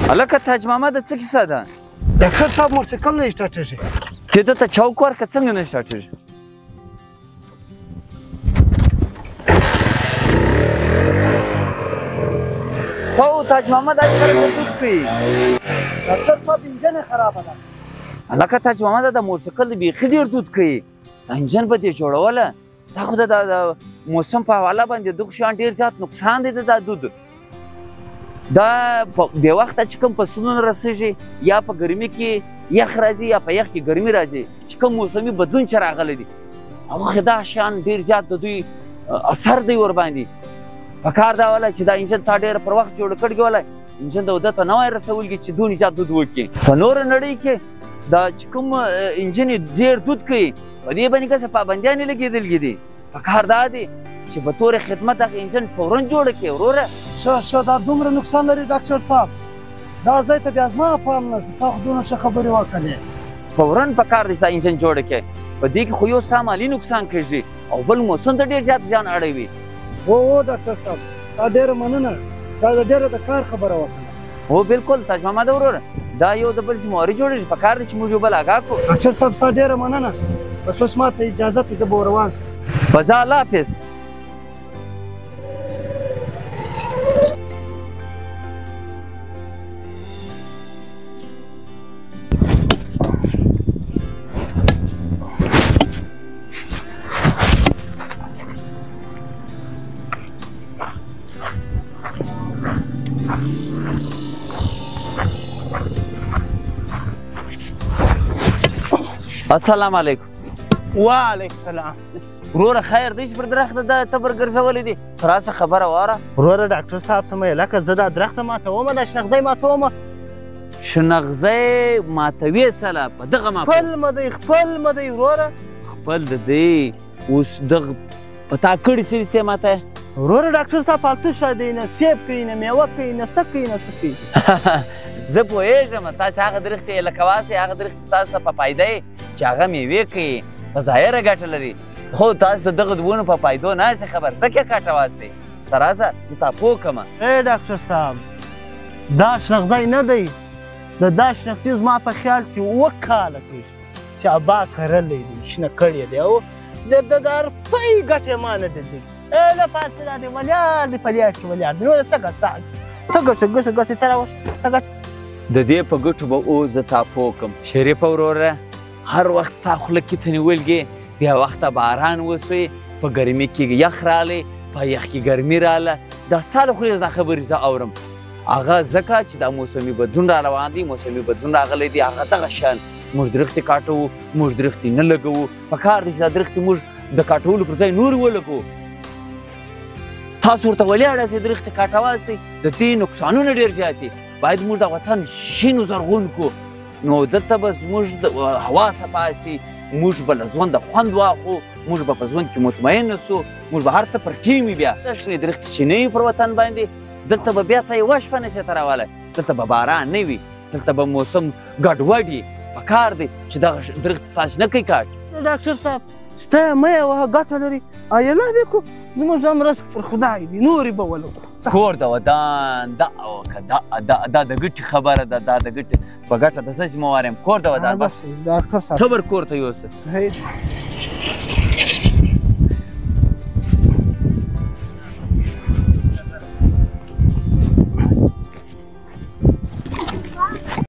هلکه تاج محمده څه کیسه ده؟ ډاکټر صاحب موټرسایکل نه سټارټېږي. چې ده ته چوک ورکړه څنګه نه سټارټېږي؟ هو تاج محمد آج سره دود کوي. ډاکټر صاحب انجن یې خرابه ده. هلکه تاج محمده دا موټرسایکل بیخي ډېر دود کوي. انجن به دې جوړوله دا خو د موسم په حواله باندې دغه شیان ډېر زیات نقصان دی د دا دود. دا بې وخته چې کوم فصلونه رسېږي یا په ګرمي کې یخ راځي یا په یخ کې ګرمي راځي چې کوم موسمي بدلون چې راغلی دی هغه دا شیان ډېر زیات د دوی اثر دی ورباندې. په کار دا وله چې دا انجن تا ډېر پر وخت جوړ کړی ولی انجن د ده ته نه وای رسولګي چې دونې زیات دود وکړي. په نوره نړۍ کې دا چې کوم انجن ډېر دود کوي په دې باندې که څه پابندیانې لګېدلې دي. په کار دا دی چې په طور خدمت هغه انجن فورا جوړه کړي وروره. ښه دا دومره نقصان لري ډاکټر صاحب؟ دا ځای ته بیا زما پام نشته. تا خو دونه ښه خبرې وکړې. فورا په کار دی ستا انجن جوړه کړي. په دې کې خو یو ستا مالي نقصان کېږي او بل موسم ته ډېر زیات زیان اړوي. هو ډاکټر صاحب ستا ډېره مننه. دا ډېره د کار خبره وکړه. هو بالکل تاج محمد وروره دا یو د بل ذمواري جوړېږي. په کار دی چې موږ یو بل آګاه کړو. ډاکټر صاحب ستا ډېره مننه. بس اوس ما ته اجازه ته زه به روان شم. په ځه الله حافظ. السلام علیکم. وعلیکم السلام. وروره خیر دی چې پر درخته دا تبر ګرځولی دی. راسه خبره واره. وروره ډاکټر صاحب ته مې لکه زه دا درخته ماتومه دا شنغځی ماتومه. شنغځی ماتوي سله په دغه خپل مه دی خپل مه دی وروره. خپل د دی اوس دغه په تا کړي څه دي ماته؟ وروره ډاکټر صاحب فالتو شی دی نه سیب کوي نه میوه کوي نه څه کوي نه څه کوي. زه پوهېږم تاسې هغه درختې لکه واسې هغه درختې تاسو ته په فایده یې چې هغه میوې کوي په ظاهره ګټه لري خو تاسو د دغه ونو په فایدو نه یاستئ خبر. څه کې کاټه واستئ ته راسه زه تا پوه کړمه. ای ډاکټر صاحب دا شنغځی نه دی. د دا شنغسي زما په خیال چې 7 کاله کېږي چې ابا کرلی دی شنه کړی دی او د روپۍ ګټې ما نه دی دی. له پاتې دا دی ولیار دی پلیار کې ولیار دی. نور څه ګټه ته ګټې ته راوښه څه ګټه د دې په ګټو به اوس زه تا پوه کړم. شریفه وروره هر وخت ستا خوله کې ته نیولګې بیا وخته باران وسوی په ګرمي کې یخ رالی په یخ کې ګرمي راله دا ستا له خولې دا خبرې زه اورم. هغه ځکه چې دا موسمي بدلون را روان دی موسمي بدلون راغلی دی هغه دغه شیان موږ درختې کاټوو موږ درختې نه لګوو. په کار دی چې دا درختې موږ د کاټولو پر ځای نورې ولګوو. تاسو ورته ولیاړ یاستئ درختې کاټواستئ د دې نقصانونه ډېر زیات دي. باید موږ د وطن شین و زرغون کړو نو دلته به زموږ هوا صفا سي موږ به له ژونده خوند واخلو موږ به په ژوند کې مطمئن سو موږ به هر څه پر ټیم وي. بیا دا شنې درختې چې نه وي پر وطن باندې دلته به بیا ته یوه شپه نسې ته راولی. دلته به باران نه وي دلته به موسم ګډوډ وي. په کار دی چې دغه درخت تاسې نه کوي کاټ. ډاکټر صاحب ستا مه یې وهه ګټه لري ایله بېکو زموږ هم رزق پر خدای دی نورې به ولو. کور د ودان دا د ګټې خبره ده دا د ګټې په ګټه د زه ذمه وار یم. کور د ودان بس ډاکټر صاحب تبر کور ته یوسه. صحیح